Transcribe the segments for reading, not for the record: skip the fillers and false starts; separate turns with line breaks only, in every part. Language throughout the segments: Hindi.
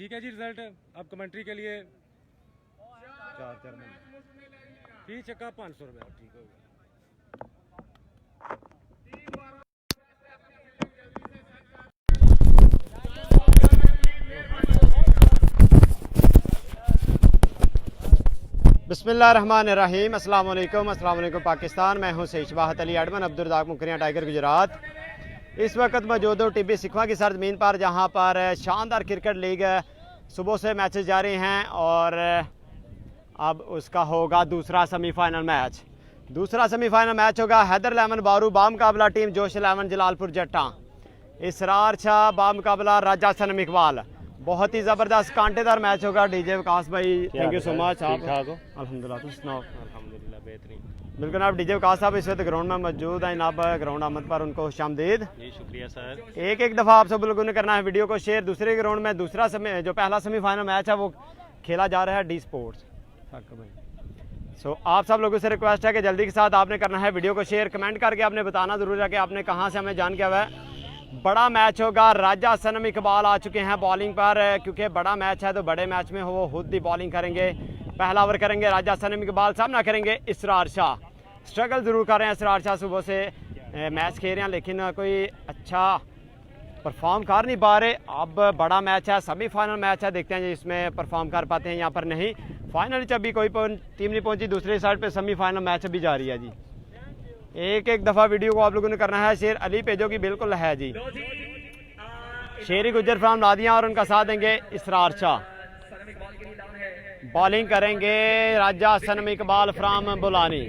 ठीक है जी। रिजल्ट अब कमेंट्री के लिए 4 फीस चक्का 500 रुपये। ठीक हो गया।
बिस्मिल्लाहिर्रहमानिर्रहीम। अस्सलाम वालेकुम पाकिस्तान। मैं हूं शहीशबाहत अली एडमन अब्दुर्रज़ाक मुकरियां टाइगर गुजरात। इस वक्त मौजूद हूं टिब्बी सिखवा की सरजमीन पर, जहां पर शानदार क्रिकेट लीग सुबह से मैचेस जारी हैं और अब उसका होगा दूसरा सेमीफाइनल मैच। दूसरा सेमीफाइनल मैच होगा हैदर लेमन बारू बामुकाबला टीम जोश 11 जलालपुर जट्टा, इसरार शाह बामुकाबला राजा सनम इकबाल। बहुत ही ज़बरदस्त कांटेदार मैच होगा। डीजे विकास भाई थैंक यू सो मच। आप अल्हम्दुलिल्लाह, तुम सुनाओ?
अल्हम्दुलिल्लाह बेहतरीन।
बिल्कुल, आप डीजे विकास साहब इस वक्त ग्राउंड में मौजूद हैं। आप ग्राउंड आमद पर उनको खुशामदीद।
जी शुक्रिया सर।
एक दफ़ा आप सब लोगों ने करना है वीडियो को शेयर। दूसरे ग्राउंड में दूसरा जो पहला सेमीफाइनल मैच है वो खेला जा रहा है डी स्पोर्ट्स। सो आप सब लोगों से रिक्वेस्ट है कि जल्दी के साथ आपने करना है वीडियो को शेयर, कमेंट करके आपने बताना ज़रूर है कि आपने कहाँ से हमें जान के हुआ है। बड़ा मैच होगा। राजा सनम इकबाल आ चुके हैं बॉलिंग पर, क्योंकि बड़ा मैच है तो बड़े मैच में वो खुद ही बॉलिंग करेंगे। पहला ओवर करेंगे राजा सनम इकबाल, सामना करेंगे इसरार शाह। स्ट्रगल ज़रूर कर रहे हैं इसरार शाह, सुबह से मैच खेल रहे हैं लेकिन कोई अच्छा परफॉर्म कर नहीं पा रहे। अब बड़ा मैच है, सेमीफाइनल मैच है, देखते हैं जी इसमें परफॉर्म कर पाते हैं यहाँ पर नहीं। फाइनल से अभी कोई टीम नहीं पहुँची। दूसरी साइड पर सेमीफाइनल मैच अभी जारी है जी। एक दफ़ा वीडियो को आप लोगों ने करना है शेर। अली पेजो की बिल्कुल है जी। शेरी गुजर फ्राम नादिया और उनका साथ देंगे इसरार शाह। बॉलिंग करेंगे राजा सनम इकबाल फ्राम बुलानी।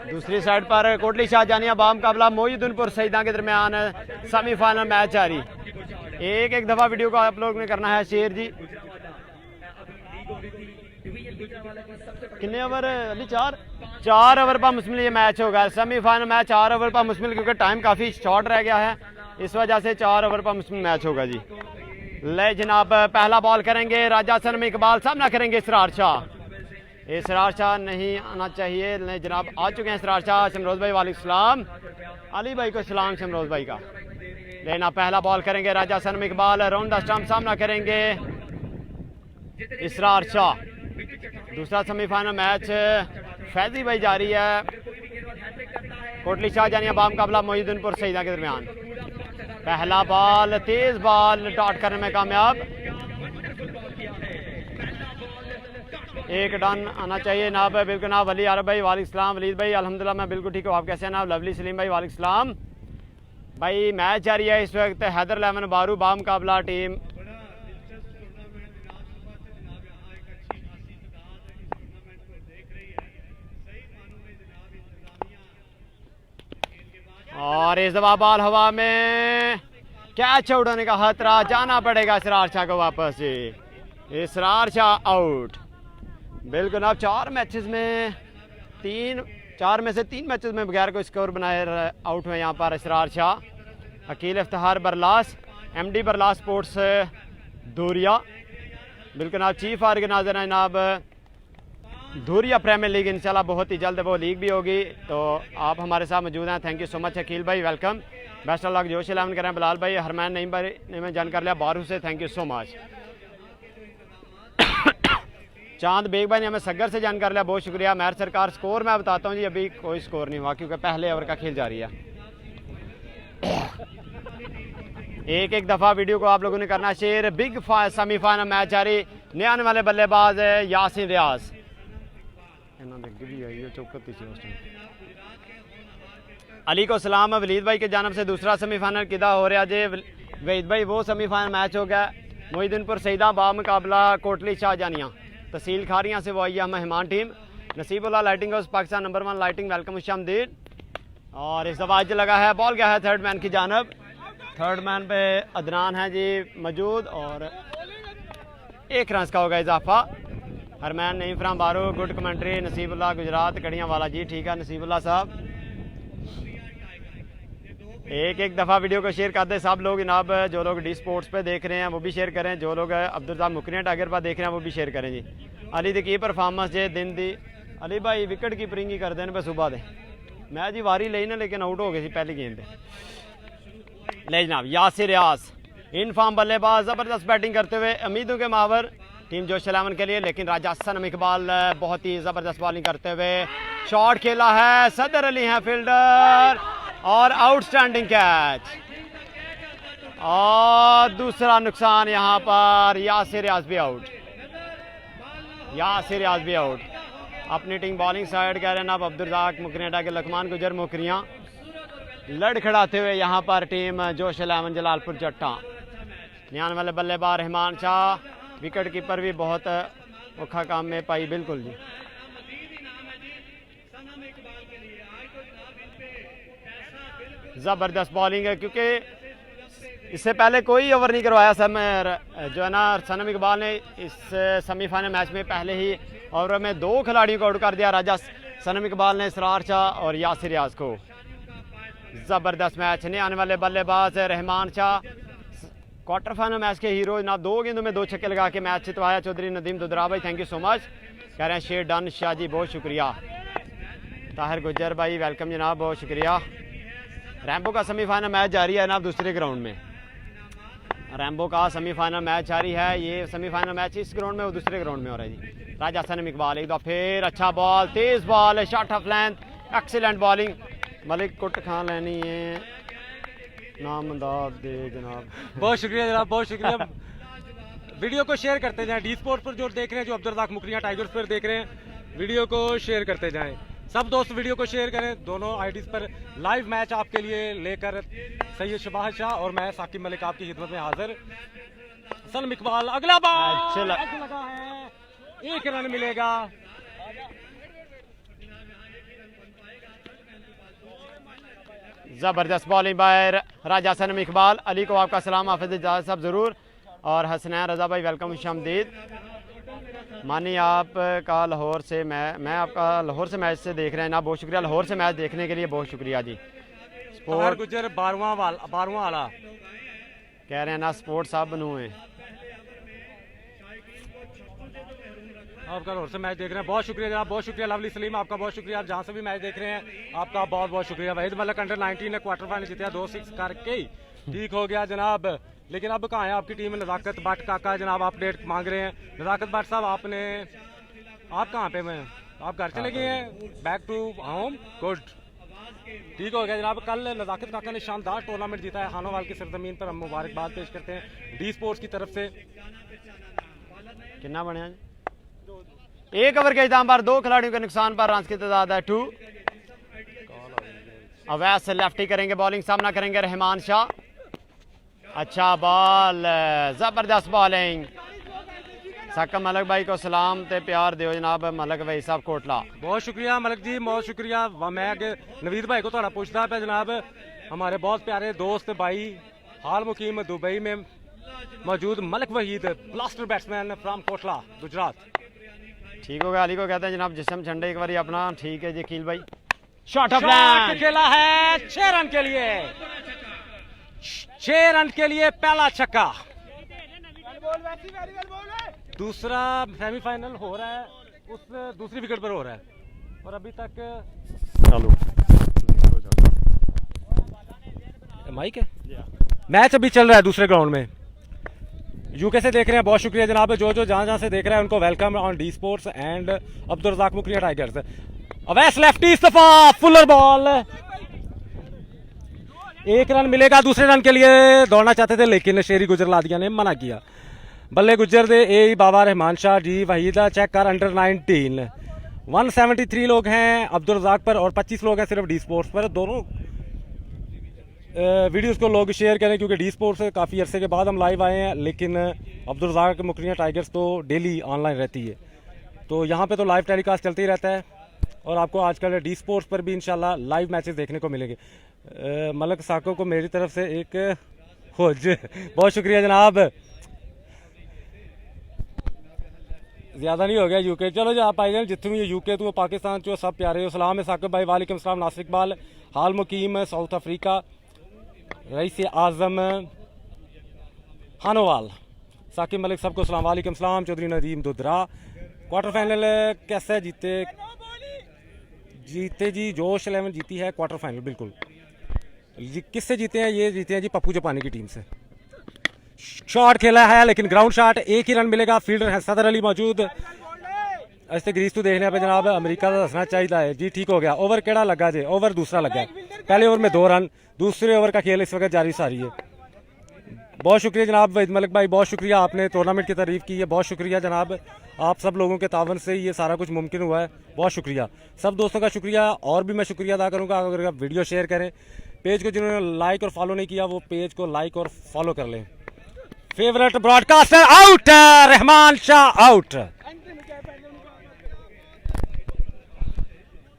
दूसरी साइड पर कोटली शाहजानिया बामुकाबला मोहिउद्दीनपुर सईदा के दरमियान सेमीफाइनल मैच जारी। एक दफ़ा वीडियो को आप लोगों ने करना है शेर जी। कितने ओवर अली? 4 ओवर पर मुश्किल ये मैच होगा। सेमीफाइनल मैच 4 ओवर पर मुश्किल, क्योंकि टाइम काफ़ी शॉर्ट रह गया है, इस वजह से 4 ओवर पर मुश्किल मैच होगा जी। ले जनाब, पहला बॉल करेंगे राजा सनम इकबाल, सामना करेंगे इसरार शाह। इसरार शाह नहीं आना चाहिए। ले जनाब, आ चुके हैं इसरार शाह। शमरोज़ भाई वालेकुम सलाम। अली भाई को सलाम शमरोज़ भाई का। लेना, पहला बॉल करेंगे राजा सनम इकबाल, राउंड द स्टंप, सामना करेंगे इसरार शाह। दूसरा सेमीफाइनल मैच फैजी भाई जारी है। कोटली शाहजानिया बामुकाबला मोहिउद्दीनपुर सईदा के दरमियान। पहला बॉल, तेज बॉल डॉट करने में कामयाब। एक रन आना चाहिए नाब। बिल्कुल नाब। वली आरब भाई वालेकुम सलाम। वलीद भाई अल्हम्दुलिल्लाह मैं बिल्कुल ठीक हूँ, आप कैसे हैं नाब? लवली सलीम भाई वालेकुम सलाम। भाई मैच जारी है इस वक्त हैदर लेमन बारू बामुकाबला टीम। और इस दफा बॉल हवा में, कैच उड़ाने का खतरा, जाना पड़ेगा इसरार शाह को वापस जी। इसरार शाह आउट। बिल्कुल, अब 4 मैचेस में 4 में से 3 मैचेस में बगैर कोई स्कोर बनाए आउट हुए यहाँ पर इसरार शाह। Aqeel Iftikhar Barlas, MD Barlas sports Dhuria. बिल्कुल, आप चीफ ऑर्गेनाइजर हैं जनाब धूरिया प्रीमियर लीग। इंशाल्लाह बहुत ही जल्द वो लीग भी होगी, तो आप हमारे साथ मौजूद हैं। Thank you so much Akeel भाई, वेलकम। Best of luck. जोश 11 करें बिलाल भाई। हरमैन नहीं भाई ने मैं जान कर लिया बारू से, थैंक यू सो मच। चांद बेग भाई ने हमें सगर से जान कर लिया, बहुत शुक्रिया। मैर सरकार, स्कोर मैं बताता हूँ जी, अभी कोई स्कोर नहीं हुआ क्योंकि पहले ओवर का खेल जारी है। एक दफ़ा वीडियो को आप लोगों ने करना शेयर। बिग सेमीफाइनल मैच जारी। नए आने वाले बल्लेबाज यासिन रियाज। अली को सलाम। वलीद भाई के जानब से दूसरा सेमीफाइनल किदा हो रहा जे वहीद भाई? वो सेमीफाइनल मैच हो गया मोहिउद्दीनपुर सईदा बामुकाबला कोटली शाहजानिया। तहसील खारियाँ से वो आई है मेहमान team. Naseebullah lighting house Pakistan number 1 lighting, welcome खुशामदीद। और इस दफा लगा है, बॉल गया है थर्ड मैन की जानब। थर्ड मैन पे अदनान है जी मौजूद और 1 रन का होगा इजाफा। हरमैन नहीं फ्राम बारू, गुड कमेंट्री। नसीबुल्लाह गुजरात कड़ियाँ वाला जी, ठीक है नसीबुल्लाह साहब। एक दफ़ा वीडियो को शेयर कर दे सब लोग जनाब। जो लोग डी स्पोर्ट्स पे देख रहे हैं वो भी शेयर करें, जो लोग अब्दुर्रज़ाक मुकरियां टाइगर पर देख रहे हैं वो भी शेयर करें जी। अली दी की परफॉर्मेंस जे दिन दी? अली भाई विकेट कीपरिंग ही करते हैं पे सुबह दे। मैं जी वारी ली ना, लेकिन आउट हो गए सी पहली गेंद। ले जनाब यासिर रियाज इन फॉर्म बल्लेबाज, ज़बरदस्त बैटिंग करते हुए उम्मीदों के मावर टीम जोश 11 के लिए। लेकिन राजा सनम इकबाल बहुत ही ज़बरदस्त बॉलिंग करते हुए शॉट खेला है, सदर अली हैं फील्डर और आउटस्टैंडिंग कैच। और दूसरा नुकसान यहाँ पर, यासिर रियाज भी आउट, यासिर रियाज भी आउट। अपनी टीम बॉलिंग साइड कह रहे हैं अब अब्दुल रज़ाक मुकरियाँ के लकमान गुजर मुकरियाँ लड़खड़ाते हुए यहाँ पर टीम जोश 11 जलालपुर जट्टा। नियान वाले बल्लेबाज रहमान शाह, विकेट कीपर भी बहुत औखा काम में पाई, बिल्कुल जी। ज़बरदस्त बॉलिंग है क्योंकि इससे पहले कोई ओवर नहीं करवाया जो है ना सनम इकबाल ने इस सेमीफाइनल मैच में पहले ही ओवर में 2 खिलाड़ियों को आउट कर दिया, राजा सनम इकबाल ने, इसरार शाह और यासिर रियाज को। ज़बरदस्त मैच। नहीं आने वाले बल्लेबाज Rahman Shah quarter final match के हीरो जनाब, 2 गेंदों में 2 छक्के लगा के मैच जितवाया। चौधरी नदीम दुदरा भाई थैंक यू सो मच, कह रहे हैं शेर डन शाह जी बहुत शुक्रिया। ताहिर गुजर भाई वेलकम जनाब, बहुत शुक्रिया। रैम्बो का सेमीफाइनल मैच जारी है ना दूसरे ग्राउंड में, रैम्बो का सेमीफाइनल मैच जारी है। ये सेमीफाइनल मैच इस ग्राउंड में, वो दूसरे ग्राउंड में हो रहा है जी। राजा सनम इकबाल एक दो फिर अच्छा ball, Tej ball, shot of length, excellent bowling. Malik कुट खान लेनी है नाम अंदाज दे जनाब।
बहुत शुक्रिया जनाब, बहुत शुक्रिया। वीडियो को शेयर करते जाएं, डी स्पोर्ट पर जो देख रहे हैं, जो अब्दुल रज़ाक मुकरियाँ टाइगर्स पर देख रहे हैं, वीडियो को शेयर करते जाएं। सब दोस्त वीडियो को शेयर करें। दोनों आईडीज पर लाइव मैच आपके लिए लेकर सैयद शबाज शाह और मैं साकिब मलिक आपकी खिदमत में हाजिर। सनम इकबाल अगला बॉल लगा है, 1 रन मिलेगा।
ज़बरदस्त बॉलिंग बाय राजा सनम इकबाल। अली को आपका सलाम, हाफिज़ इजाज़त साहब ज़रूर, और हसनैन रज़ा भाई वेलकम, खुशामदीद। मानी आपका लाहौर से, मैं आपका लाहौर से मैच से देख रहे हैं ना, बहुत शुक्रिया। लाहौर से मैच देखने के लिए बहुत शुक्रिया जी।
स्पोर्ट गुजर 12वां आला
कह रहे हैं ना स्पोर्ट साहब बनू है,
आपका लाहौर से मैच देख रहे हैं, बहुत शुक्रिया जनाब, बहुत शुक्रिया। लवली सलीम आपका बहुत शुक्रिया, आप जहाँ से भी मैच देख रहे हैं आपका बहुत बहुत शुक्रिया। वहीद मलिक अंडर 19 ने क्वार्टर फाइनल जीता, 2-6 करके ठीक हो गया जनाब। लेकिन अब कहाँ है आपकी टीम में नज़ाकत भट्ट काका जनाब, अपडेट मांग रहे हैं। नज़ाकत भट्ट साहब आप कहाँ पे हैं? आप घर चले गए हैं, बैक टू होम, गुड, ठीक हो गया जनाब। कल नज़ाकत काका ने शानदार टूर्नामेंट जीता है हानोवाल की सरजमीन पर, हम मुबारकबाद पेश करते हैं डी स्पोर्ट्स की तरफ से।
कितना बढ़िया, 1 ओवर के इख्तिताम पर 2 खिलाड़ियों के नुकसान पर रन की तादाद है 2। अवैस लेफ्टी करेंगे बॉलिंग, सामना करेंगे रहमान शाह। अच्छा बॉल, जबरदस्त बॉलिंग। साकिब मलिक भाई को सलाम ते प्यार दियो जनाब, मलिक भाई साहब कोटला।
बहुत शुक्रिया मलिक जी, बहुत शुक्रिया। मैं अगे नवीद भाई को थोड़ा पूछता पे जनाब, हमारे बहुत प्यारे दोस्त भाई हाल मुकीम दुबई में मौजूद Malik Waheed, blaster batsman from Kotla Gujarat.
ठीक हो गया, अली को कहते हैं जनाब जिस्म झंडे एक बारी अपना, ठीक है जी। कील भाई शॉट ऑफ
खेला है 6 रन के लिए, 6 रन के लिए पहला छक्का। दूसरा सेमीफाइनल हो रहा है, उस दूसरी विकेट पर हो रहा है और अभी तक
चालू
माइक है, मैच अभी चल रहा है दूसरे ग्राउंड में। यूके से देख रहे हैं, बहुत शुक्रिया जनाब। जो जहां से देख रहे हैं उनको welcome on D sports and Abdul Razzaq Mukariya tigers. Awais lefty Istafa, fuller ball, 1 run मिलेगा। दूसरे रन के लिए दौड़ना चाहते थे लेकिन शेरी गुजर लादिया ने मना किया। बल्ले गुजर दे ए बाबा रहमान शाह जी वहीदा चेक कर अंडर 19, 173 लोग हैं अब्दुल रज़ाक पर और 25 लोग हैं सिर्फ डी स्पोर्ट्स पर। दोनों वीडियोस को लोग शेयर करें क्योंकि डी स्पोर्ट्स से काफ़ी अरसे के बाद हम लाइव आए हैं, लेकिन अब्दुल रज़ाक मुकरिया टाइगर्स तो डेली ऑनलाइन रहती है, तो यहाँ पे तो लाइव टेलीकास्ट चलते ही रहता है और आपको आजकल डी स्पोर्ट्स पर भी इंशाल्लाह लाइव मैचेस देखने को मिलेंगे। मलिक साको को मेरी तरफ से एक खोज, बहुत शुक्रिया जनाब। ज़्यादा नहीं हो गया यूके, चलो जी आप आई जाए जितने भी यूके तो पाकिस्तान चो सब प्यारे हो। सलाम है साकिब भाई, वालेकुम सलाम। नासिर इकबाल हाल मुकीम साउथ अफ्रीका, रईस आज़म हानोवाल, साकिब मलिक सबको सलाम, वालेकुम सलाम। चौधरी नदीम दुदरा क्वार्टर फाइनल कैसे जीते जी, जोश 11 जीती है क्वार्टर फाइनल, बिल्कुल किससे जीते हैं? ये जीते हैं जी पप्पू जापानी की टीम से। शॉट खेला है लेकिन ग्राउंड शॉट, एक ही रन मिलेगा। फील्डर है सदर अली मौजूद। ऐसे ग्रीस तो देखने पे जनाब अमेरिका का दसना चाहिए जी। ठीक हो गया। ओवर केड़ा लगा जी? ओवर दूसरा लगा। पहले ओवर में 2 रन, दूसरे ओवर का खेल इस वक्त जारी सारी है। बहुत शुक्रिया जनाब वहीद मलिक भाई, बहुत शुक्रिया, आपने टूर्नामेंट की तारीफ की है। बहुत शुक्रिया जनाब, आप सब लोगों के तावन से ये सारा कुछ मुमकिन हुआ है। बहुत शुक्रिया सब दोस्तों का शुक्रिया। और भी मैं शुक्रिया अदा करूँगा अगर आप वीडियो शेयर करें। पेज को जिन्होंने लाइक और फॉलो नहीं किया वो पेज को लाइक और फॉलो कर लें। Favourite broadcaster out, Rahman Shah out.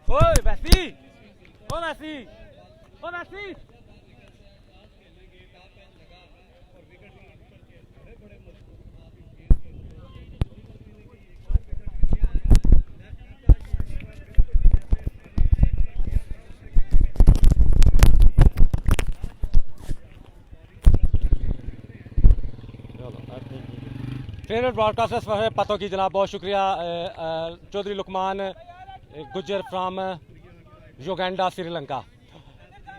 ओए वैसी, ओ वैसी, ओ वैसी। फेवरेट ब्रॉडकास्टर्स पतों की जनाब बहुत शुक्रिया। चौधरी लुकमान गुजर फ्राम योगेंडा श्रीलंका।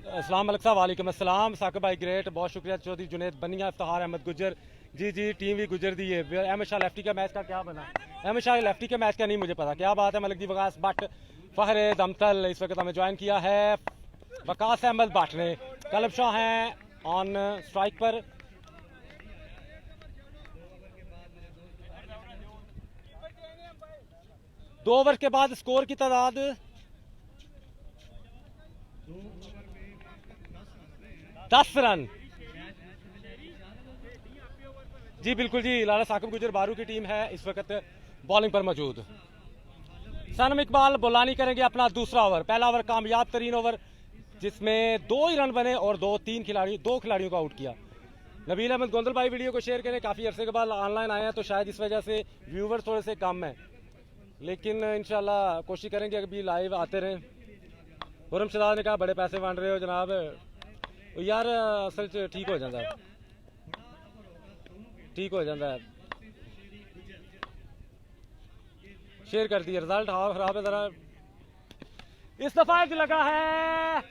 अस्सलाम वालेकुम साहब। वालेकुम अस्सलाम साकिब भाई ग्रेट, बहुत शुक्रिया। चौधरी जुनेद बनिया, इफ्तिखार अहमद गुजर जी जी टीम भी गुजर दी है। अहमद शाह लेफ्टी का मैच का क्या बना? अहमद शाह लेफ्टी के मैच का नहीं मुझे पता, क्या बात है। मलिक जी वकास भट्ट फहर दमतल इस वक्त हमें ज्वाइन किया है। वकास अहमद भट्ट ने। कलब शाह हैं ऑन स्ट्राइक पर। दो ओवर के बाद स्कोर की तादाद 10 रन जी। बिल्कुल जी, लाला साकिब गुजर बारू की टीम है इस वक्त बॉलिंग पर मौजूद। सनम इकबाल बोलानी करेंगे अपना दूसरा ओवर। पहला ओवर कामयाब तरीन ओवर जिसमें 2 ही रन बने और 2 खिलाड़ियों को आउट किया। नबील अहमद गोंदल भाई वीडियो को शेयर करें, काफ़ी अरसे के बाद ऑनलाइन आए हैं तो शायद इस वजह से व्यूवर्स थोड़े से कम हैं, लेकिन इंशाल्लाह कोशिश करेंगे अभी लाइव आते रहें। खुरम शदाद ने कहा बड़े पैसे बन रहे हो जनाब। यार असल च ठीक हो जाता है, ठीक हो जाता है। शेयर कर दिए। रिजल्ट खराब है ज़रा। इस दफा लगा है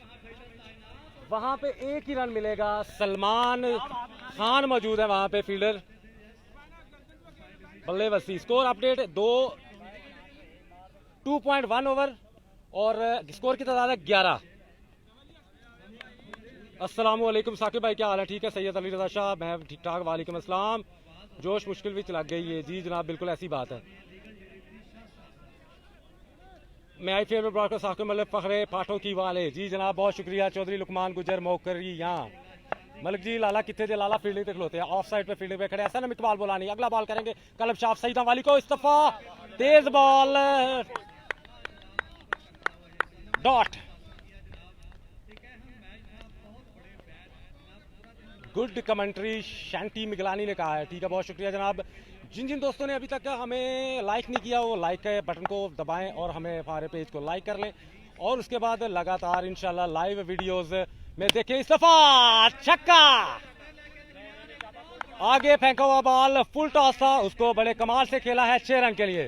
वहां पे 1 ही रन मिलेगा। सलमान खान मौजूद है वहां पे फील्डर। बल्ले वसी। स्कोर अपडेट 2.1 ओवर और स्कोर की तादाद है 11। अस्सलाम वालेकुम साकिब भाई, क्या हाल है? ठीक है। सैयद अली रजा शाह, मैं ठीक ठाक। वालेकुम अस्सलाम। जोश मुश्किल भी लग गई है जी जनाब, बिल्कुल ऐसी बात है। मैं आई फेवरेट ब्रॉडकास्ट साकिब मलिक फखरे पाठों की वाले जी जनाब, बहुत शुक्रिया। चौधरी लुकमान गुजर मोकरी यहाँ। मलिक जी लाला कितने थे? लाला फील्डिंग पे खलोते हैं, ऑफ साइड पे फील्डिंग पे खड़े हैं। सनम इकबाल बोलानी। अगला बॉल करेंगे कलब शाह सईदा वाली को। इस्तफा तेज ball dot. Good commentary Shanty Miglani ने कहा है। ठीक है, बहुत शुक्रिया जनाब। जिन जिन दोस्तों ने अभी तक हमें लाइक नहीं किया वो लाइक के बटन को दबाएं और हमें हमारे पेज को लाइक कर लें और उसके बाद लगातार इंशाल्लाह लाइव वीडियोस में देखें। इस दफा छक्का, आगे फेंका हुआ बॉल फुल टॉस था, उसको बड़े कमाल से खेला है 6 रन के लिए।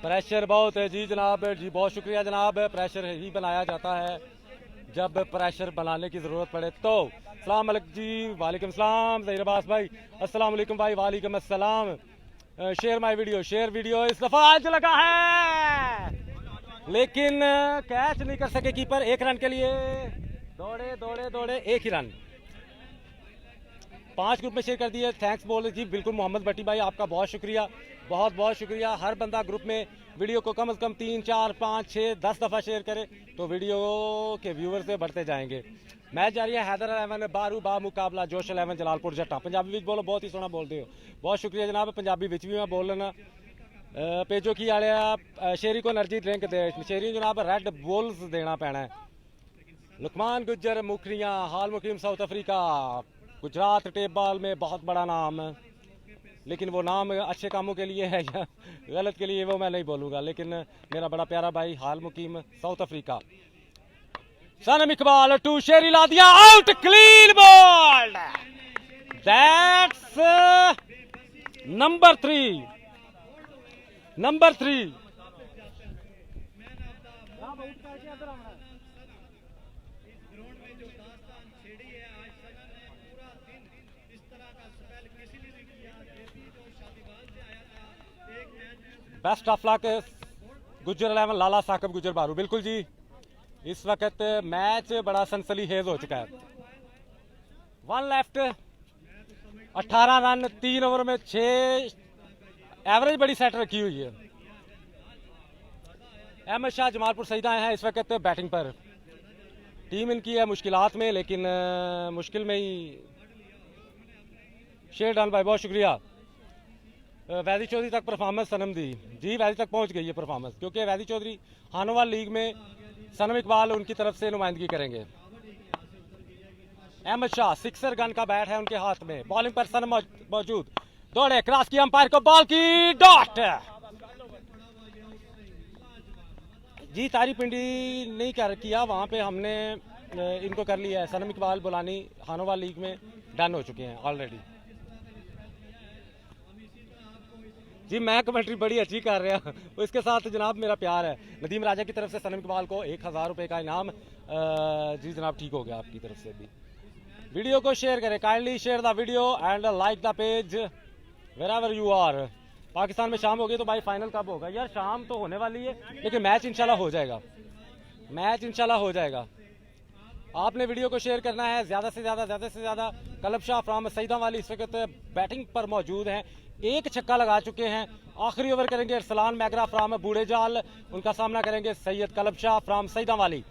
प्रेशर बहुत है जी जनाब। जी बहुत शुक्रिया जनाब। प्रेशर ही बनाया जाता है जब प्रेशर बनाने की जरूरत पड़े तो। अस्सलाम वालेकुम जी। वालेकुम सलाम ज़हीर अब्बास भाई। अस्सलाम वालेकुम भाई। वालेकुम अस्सलाम। Share my video, share video. इस दफा आज लगा है लेकिन कैच नहीं कर सके कीपर। 1 रन के लिए दौड़े दौड़े दौड़े 1 ही रन। 5 ग्रुप में शेयर कर दिए। थैंक्स बोल जी। बिल्कुल मोहम्मद भट्टी भाई आपका बहुत शुक्रिया, बहुत बहुत शुक्रिया। हर बंदा ग्रुप में वीडियो को कम से कम 3, 4, 5, 6, 10 दफ़ा शेयर करे तो वीडियो के व्यूवर से बढ़ते जाएंगे। मैच जारी है। हैदर 11 बारू बा मुकाबला जोश 11 जलालपुर जट्टा। पंजाबी विच बोलो, बहुत ही सोहना बोलते हो, बहुत शुक्रिया जनाब। पंजाबी विच भी मैं बोल लेना। पेजो की आले शेरी को एनर्जी ड्रिंक दे। शेरी जनाब रेड बुल्स देना पैना है। लुकमान गुजर मुखरियाँ हाल मुकीम साउथ अफ्रीका। गुजरात टेबल में बहुत बड़ा नाम, लेकिन वो नाम अच्छे कामों के लिए है या गलत के लिए वो मैं नहीं बोलूँगा, लेकिन मेरा बड़ा प्यारा भाई हाल मुकीम South Africa. Sanam Iqbal to Sheri ला दिया out. Clean ball. That's number 3। Best of luck Gujjar 11 Lala Saqib Gujjar Baru. बिल्कुल जी, इस वक्त मैच बड़ा सनसनीखेज हो चुका है। 1 लेफ्ट, 18 रन 3 ओवर में 6, एवरेज बड़ी सेट रखी हुई है। अहमद शाह जमालपुर सईद आए हैं इस वक्त बैटिंग पर। टीम इनकी है मुश्किलात में, लेकिन मुश्किल में ही शेर डन भाई, बहुत शुक्रिया। वैदी चौधरी तक परफॉर्मेंस सनम दी जी, वैदी तक पहुंच गई है परफॉर्मेंस, क्योंकि वैदी चौधरी हानोवाल लीग में सनम इकबाल उनकी तरफ से नुमाइंदगी करेंगे। अहमद शाह सिक्सर गन का बैट है उनके हाथ में, बॉलिंग पर सनम मौजूद, दौड़े क्रॉस की, अंपायर को बॉल की डॉट जी। तारी पिंडी नहीं किया वहां पे, हमने इनको कर लिया है। सनम इकबाल बुलानी हानोवाल लीग में डन हो चुके हैं ऑलरेडी जी। मैं कमेंट्री बड़ी अच्छी कर रहा हूँ, इसके साथ जनाब मेरा प्यार है। नदीम राजा की तरफ से सनम इकबाल को 1000 रुपए का इनाम जी जनाब, ठीक हो गया आपकी तरफ से भी। वीडियो को शेयर करें, kindly share the video and like the page wherever you are. Pakistan में शाम हो गई तो भाई फाइनल कब होगा यार? शाम तो होने वाली है, लेकिन मैच इंशाल्लाह हो जाएगा, मैच इंशाल्लाह हो जाएगा। आपने वीडियो को शेयर करना है ज्यादा से ज्यादा। कलब शाह फ्राम सईदा वाली इस वक्त बैटिंग पर मौजूद हैं, एक छक्का लगा चुके हैं। आखिरी ओवर करेंगे अरसलान मैगरा फ्राम बूढ़े जाल, उनका सामना करेंगे सैयद कलब शाह फ्राम सईदा वाली।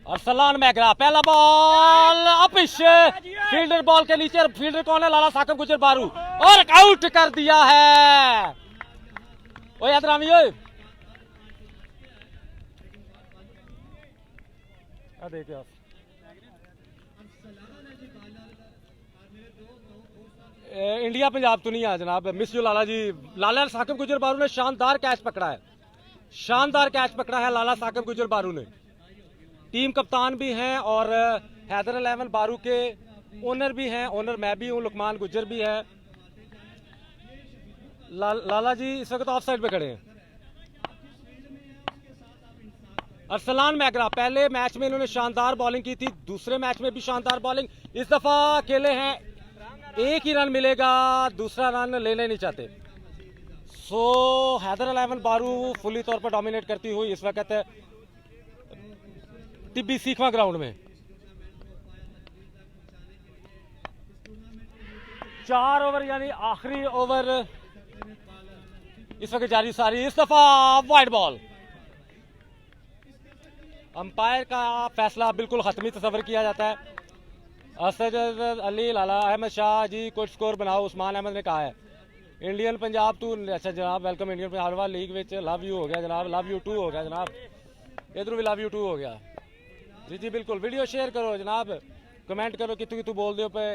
अरसलान मैगरा, पहला बॉल अपिश, फील्डर बॉल के नीचे, फील्डर कौन है? लाला साकिब गुजर बारू, और आउट कर दिया है। ओए यादरामी ओए, देखिए इंडिया पंजाब तो नहीं है जनाब, मिस जो लाला जी। लाला साकिब गुजर बारू ने शानदार कैच पकड़ा है, शानदार कैच पकड़ा है लाला साकिब गुजर बारू ने। टीम कप्तान भी हैं और हैदर 11 बारू के ओनर भी हैं, ओनर मैं भी हूं, लुकमान गुजर भी है। लाला जी इस वक्त ऑफ साइड पे खड़े हैं। अरसलान मैगरा, पहले मैच में इन्होंने शानदार बॉलिंग की थी, दूसरे मैच में भी शानदार बॉलिंग, इस दफा अकेले हैं, एक ही रन मिलेगा, दूसरा रन लेने नहीं चाहते। सो हैदर 11 बारू फुली तौर पर डोमिनेट करती हुई इस वक्त टिब्बी सीखवा ग्राउंड में। 4 ओवर यानी आखिरी ओवर इस वक्त जारी सारी, इस दफा वाइड बॉल। अंपायर का फैसला बिल्कुल खत्मी तस्वर किया जाता है। असद अली, लाला अहमद शाह जी कुछ स्कोर बनाओ, उस्मान अहमद ने कहा है। इंडियन पंजाब टू, अच्छा जनाब welcome Indian Punjab league which, love you हो गया जनाब, लव यू 2 हो गया जनाब, इधर भी लव यू 2 हो गया जी जी। बिल्कुल वीडियो शेयर करो जनाब, कमेंट करो कितू कितू बोल दो पे,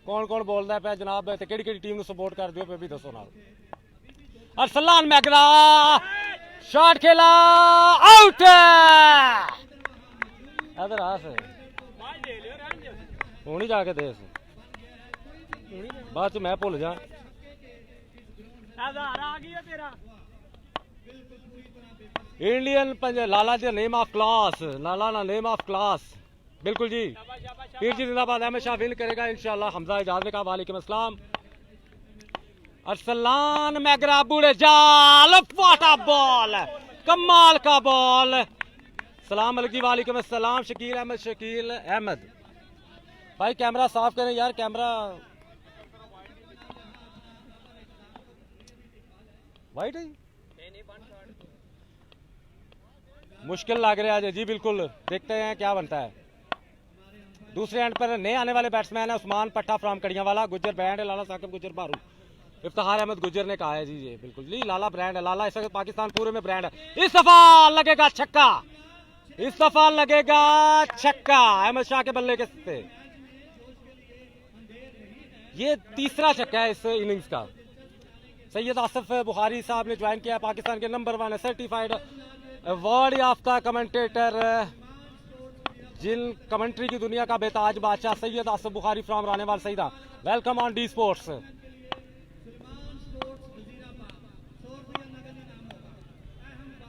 कौन कौन बोलता है पे जनाब, ते केड़ी केड़ी टीम को सपोर्ट कर दो पे भी दसो नाल। अरसलान मैगरा शॉट खेला, आउट। इधर आ से हुणी जाके दे, बाद च मैं भुल जा। Indian Lala ji name of class, Lala ना नेम ऑफ क्लास, बिल्कुल जी। पीर जी जिंदाबाद, अहमद शाह विन करेगा इंशाल्लाह। हमजा इजाज का वालेकुम अस्सलाम। अरसलान मैगरा बूढ़े जाल, फाटा बॉल, कमाल का बॉल। सलाम अलैकुम, वालेकुम अस्सलाम। शकील अहमद, शकील अहमद भाई कैमरा साफ करें यार, कैमरा वाइट है, मुश्किल लग रहा है जी। बिल्कुल देखते हैं क्या बनता है। दूसरे एंड पर नए आने वाले बैट्समैन है उस्मान पट्टा फ्राम कड़ियां वाला, गुज्जर ब्रांड है, लाला साकिब गुज्जर बारू। इफ्तिखार अहमद गुज्जर ने कहा है जी, ये बिल्कुल जी, लाला ब्रांड है, लाला इस वक्त पाकिस्तान पूरे में ब्रांड है। इस दफा लगेगा छक्का, इस दफा लगेगा छक्का अहमद शाह के बल्ले के से। ये तीसरा छक्का है इस इनिंग्स का। सैयद आसिफ बुखारी साहब ने ज्वाइन किया, पाकिस्तान के नंबर 1 सर्टिफाइड अवार्ड याफ्ता कमेंटेटर, जिन कमेंट्री की दुनिया का बेताज बादशाह Syed Asif Bukhari from Ranewal Saeeda. Welcome on D sports.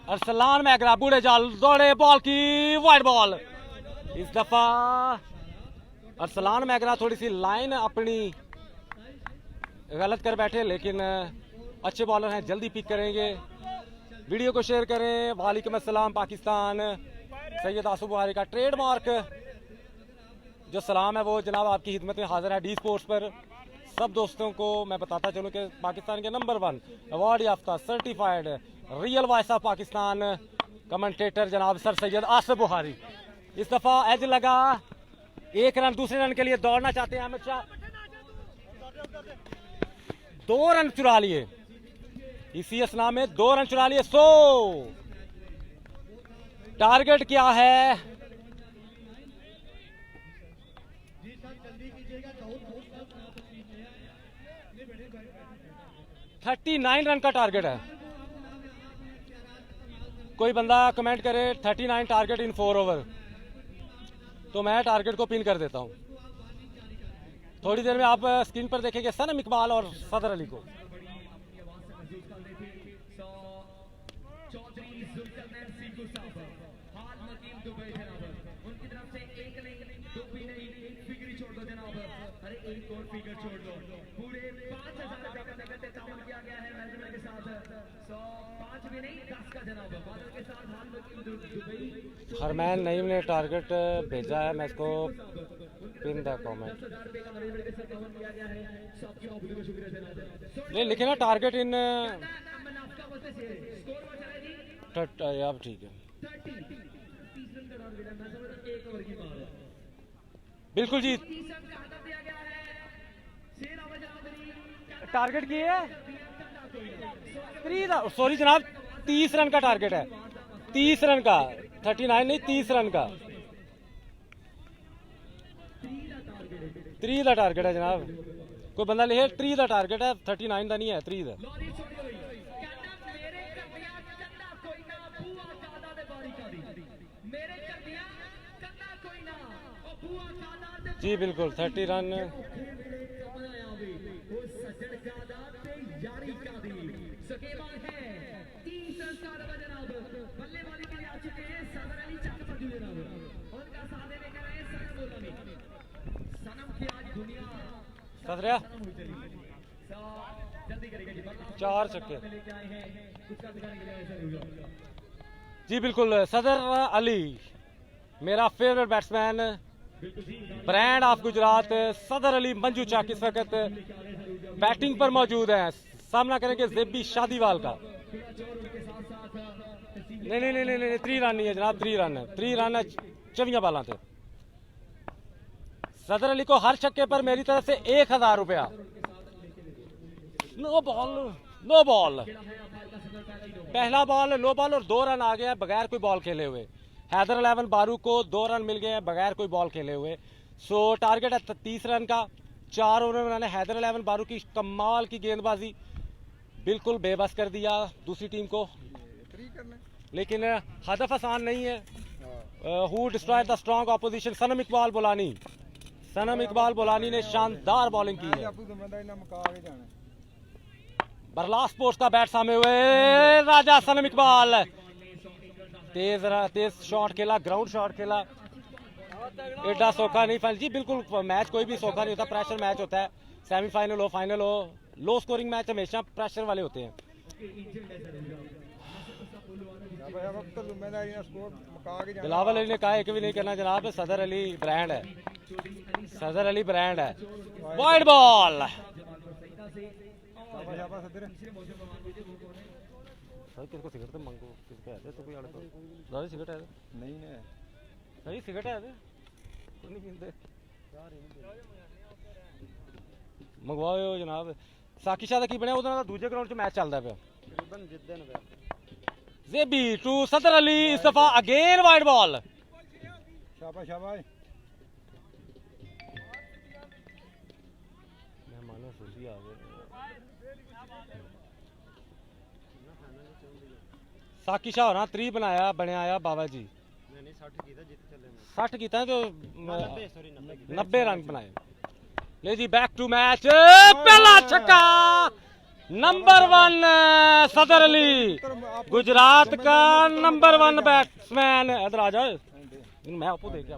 Arsalan Magra बूढ़े जाल, दौड़े बॉल की वाइड बॉल। इस दफा अरसलान मैगरा थोड़ी सी लाइन अपनी गलत कर बैठे, लेकिन अच्छे बॉलर हैं, जल्दी पिक करेंगे। वीडियो को शेयर करें। वालेकुम अस्सलाम पाकिस्तान। सैयद आसू बुहारी का ट्रेडमार्क जो सलाम है वो जनाब आपकी खिदमत में हाजिर है डी स्पोर्ट्स पर। सब दोस्तों को मैं बताता चलूं कि पाकिस्तान के नंबर 1 अवार्ड याफ्ता certified real voice of Pakistan commentator जनाब सर सैयद आसिफ बुहारी इस दफा एज लगा, 1 रन दूसरे रन के लिए दौड़ना चाहते हैं अमित शाह, 2 रन चुरा लिए इसी असना में, 2 रन चुरा लिए। 100 टारगेट क्या है? 39 रन का टारगेट है। कोई बंदा कमेंट करे 39 टारगेट इन 4 ओवर, तो मैं टारगेट को पिन कर देता हूं। थोड़ी देर में आप स्क्रीन पर देखेंगे सनम इकबाल और सदर अली को। हरमैन नईम ने टारगेट भेजा है, मैं इसको पिन द कमेंट लिखे ना टारगेट इन अब ठीक है बिल्कुल जी। टारगेट की है 3, सॉरी जनाब 30 रन का टारगेट है, 30 रन का, 39 नहीं 30 रन का 3 दा टारगेट है जनाब। कोई बंदा लिखे 3 दा टारगेट है, 39 दा नहीं है, 3 दा। जी बिल्कुल 30 रन। सदरिया 4 छक्के जी बिल्कुल। सदर अली मेरा favourite batsman, brand of Gujarat सदर अली मंजू चाक इस वक्त बैटिंग पर मौजूद है। सामना करेंगे जेबी शादीवाल का। नहीं 3 रन नहीं है जनाब, 3 रन है, 3 रन है 24 बालों से। सदर अली को हर छक्के पर मेरी तरफ से 1000 रुपया। नो बॉल, पहला बॉल नो बॉल और 2 रन आ गया बगैर कोई बॉल खेले हुए। हैदर 11 बारू को 2 रन मिल गए बगैर कोई बॉल खेले हुए। सो टारगेट है 30 रन का। 4 ओवर में मैंने हैदर 11 बारू की कमाल की गेंदबाजी बिल्कुल बेबस कर दिया दूसरी टीम को, लेकिन हदफ आसान नहीं है। Who destroyed the strong opposition? Sanam Iqbal Bolani ने शानदार बॉलिंग की है। बरला स्पोर्ट्स का बैट सामने हुए राजा सनम इकबाल, तेज शॉट खेला, ग्राउंड शॉट खेला, एडा सौखा नहीं फाइनल जी। बिल्कुल मैच कोई भी सौखा नहीं होता, प्रेशर मैच होता है। सेमीफाइनल हो फाइनल हो, लो स्कोरिंग मैच हमेशा प्रेशर वाले होते हैं। बिलावल अली ने कहा एक भी नहीं करना जनाब, सदर अली ब्रांड है, सदर अली ब्रांड है। वाइड बॉल किसको सिगरेट तो मंगो, किसको है तो कोई आड़े तो दादी सिगरेट है नहीं है, सही सिगरेट है तो नहीं पींदे मंगवाओ जनाब। साकी शाह दा की बनया उहदे नाल दूजे ग्राउंड च मैच चलदा पिया, तकरीबन जिद्दे ने पिया। जेबी टू सदर अली इस दफा अगेन वाइड बॉल। शाबाश शाबाश। मेहमानों खुशी आ गए। साकी शाह होना 3 बनाया बनया बाबा जी, 60 कीता तो 90 रन बनाए। ले जी बैक टू मैच, पहला छक्का नंबर 1 सदर अली, गुजरात का नंबर 1 बैट्समैन। इधर आ जाओ, मैं आपको देख के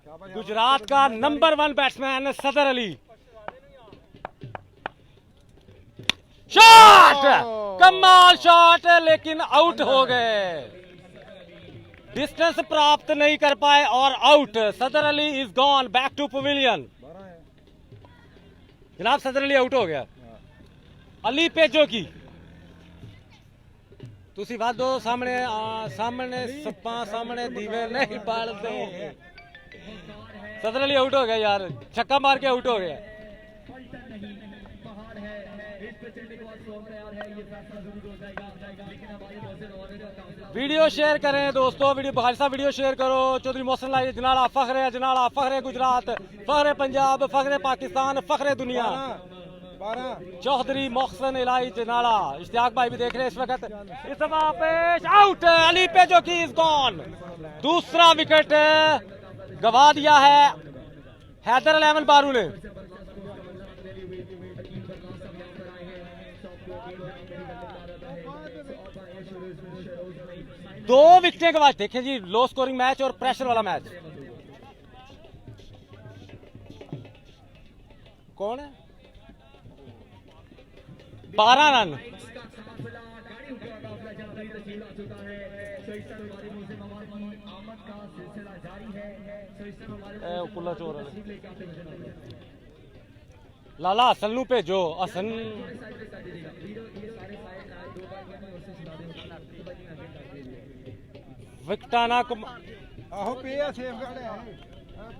गुजरात का नंबर 1 बैट्समैन सदर अली। शॉट, कमाल शॉट, लेकिन आउट हो गए, डिस्टेंस प्राप्त नहीं कर पाए और out. Sadar Ali is gone back to pavilion. जनाब सदर अली आउट हो गया। अली पेजो की ਤੁਸੀਂ ਵਾਦੋ ਸਾਹਮਣੇ ਸਾਹਮਣੇ ਸੱਪਾਂ ਸਾਹਮਣੇ ਦੀਵੇ नहीं बालते। सदर अली आउट हो गया यार, छक्का मार के आउट हो गया। वीडियो शेयर करें दोस्तों, वीडियो भाई साहब वीडियो शेयर करो। चौधरी मोहसिन लाई जनाला फखरे गुजरात, फखरे पंजाब, फखरे पाकिस्तान, फखरे दुनिया। चौधरी मोहसिन इलाई जनाला, इश्तियाक भाई भी देख रहे हैं इस वक्त। इस दफा पेश आउट, अली पेजो की इज गॉन। दूसरा विकेट गवा दिया है हैदर 11 बारू ने। दो विकेटें गवा। देखें जी, लो स्कोरिंग मैच और प्रेशर वाला मैच। कौन है? 12 रन। लाला हसन नू भेजो। हसन विकटाना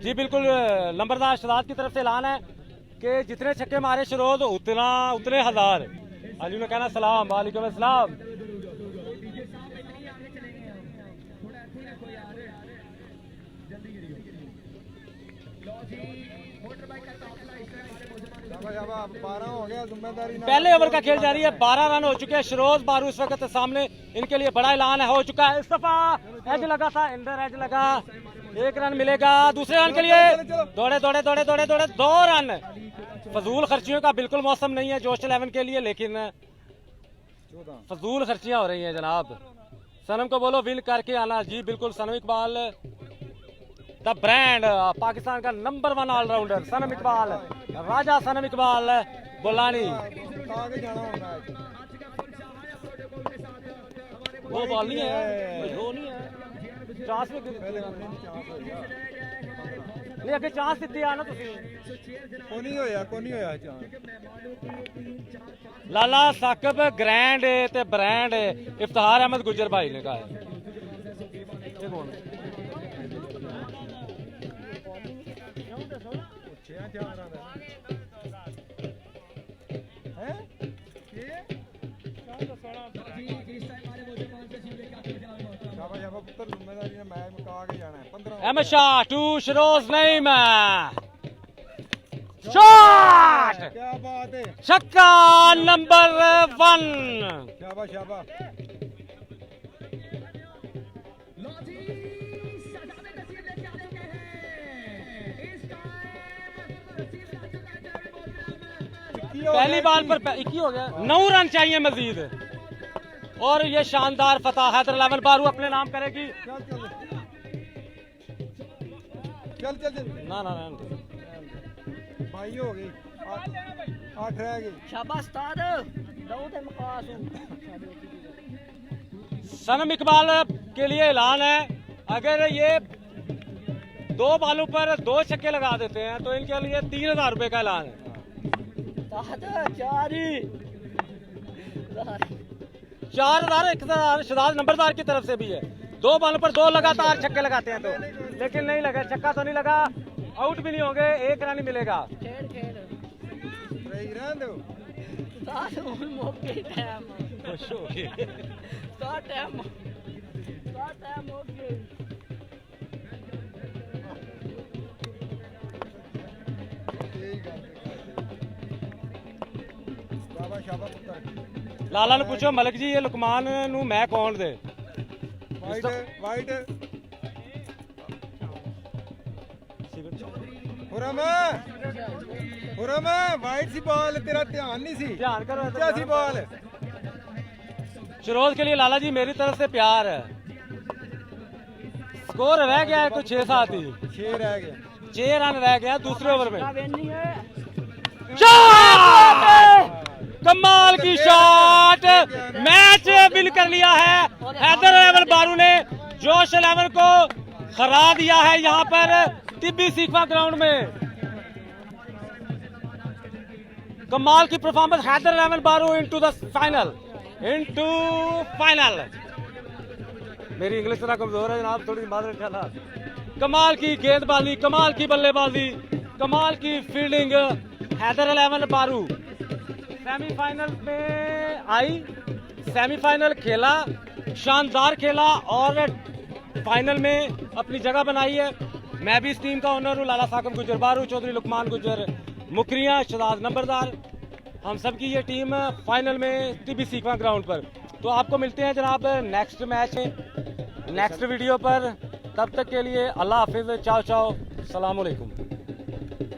जी बिल्कुल। नंबरदार शहजाद की तरफ से ऐलान है कि जितने छक्के मारे शरोद उतने हजार। अली ने कहना सलाम, वालेकुम अस्सलाम। पहले ओवर का खेल जारी है, 12 रन हो चुके हैं। शरोज बारू इस वक्त सामने, इनके लिए बड़ा ऐलान हो चुका है। इस दफा एज लगा था, इंदर एज लगा, 1 रन मिलेगा। दूसरे रन के लिए दौड़े 2 रन। फजूल खर्चियों का बिल्कुल मौसम नहीं है जोश 11 के लिए, लेकिन फजूल खर्चियां हो रही हैं जनाब। सनम को बोलो विन करके आना। जी बिल्कुल, सनम इकबाल द ब्रांड, पाकिस्तान का नंबर 1 ऑलराउंडर सनम इकबाल, राजा सनम इकबाल बोलानी। वो बॉल नहीं है, वो नहीं है, चांस नहीं अगे चांस दिती आना तुसी होया चांस। लाला साकिब ग्रैंड ते ब्रांड इफ्तिखार अहमद गुजर भाई ने कहा है। अहमद शाह टू शरोज नईम, शॉट, क्या बात है, छक्का नंबर 1। शाबाश शाबाश। पहली बार पर 21 हो गया। 9 रन चाहिए मजीद और ये शानदार फतह हैदर 11 बारू अपने नाम करेगी। चल ना भाई हो गई, 8 रह गई। शाबाश सनम इकबाल के लिए ऐलान है, अगर ये 2 बॉलों पर 2 छक्के लगा देते हैं तो इनके लिए 3000 रुपए का ऐलान है। 4000 शहजाद नंबरदार की तरफ से भी है। 2 बॉलों पर 2 लगातार छक्के लगाते हैं तो, लेकिन नहीं लगा, छक्का तो नहीं लगा, आउट भी नहीं होंगे, 1 रन ही मिलेगा। खुश हो गए। लाला ने पूछो मलिक जी ये लुकमान नू मैं कौन दे। वाइट वाइट सी बॉल, तेरा ध्यान नहीं सी, ध्यान करो क्या सी बॉल। शरोज के लिए लाला जी मेरी तरफ से प्यार है। स्कोर रह गया है कुछ 6-7 ही,
6 रह गए।
6 रन रह गया दूसरे ओवर में। शॉट! कमाल की शॉट, मैच विन कर लिया है हैदर 11 बारू ने। जोश 11 को हरा दिया है यहाँ पर टिब्बी सीखवा ग्राउंड में। कमाल की परफॉर्मेंस हैदर 11 बारू into the final, into final. मेरी इंग्लिश तरह कमजोर है जनाब, थोड़ी मादर ख्याल। कमाल की गेंदबाजी, कमाल की बल्लेबाजी, कमाल की फील्डिंग हैदर 11 बारू सेमीफाइनल में आई, सेमीफाइनल खेला, शानदार खेला और फाइनल में अपनी जगह बनाई है। मैं भी इस टीम का ओनर हूँ, लाला साकब गुजर बारू, चौधरी लुकमान गुजर, मुकरिया, शहजाद नंबरदार, हम सब की ये टीम फाइनल में टिब्बी सीखवा ग्राउंड पर। तो आपको मिलते हैं जनाब नेक्स्ट मैच में, नेक्स्ट वीडियो पर। तब तक के लिए अल्लाह हाफिज, चाओ चाओ, सलाम अलैकुम।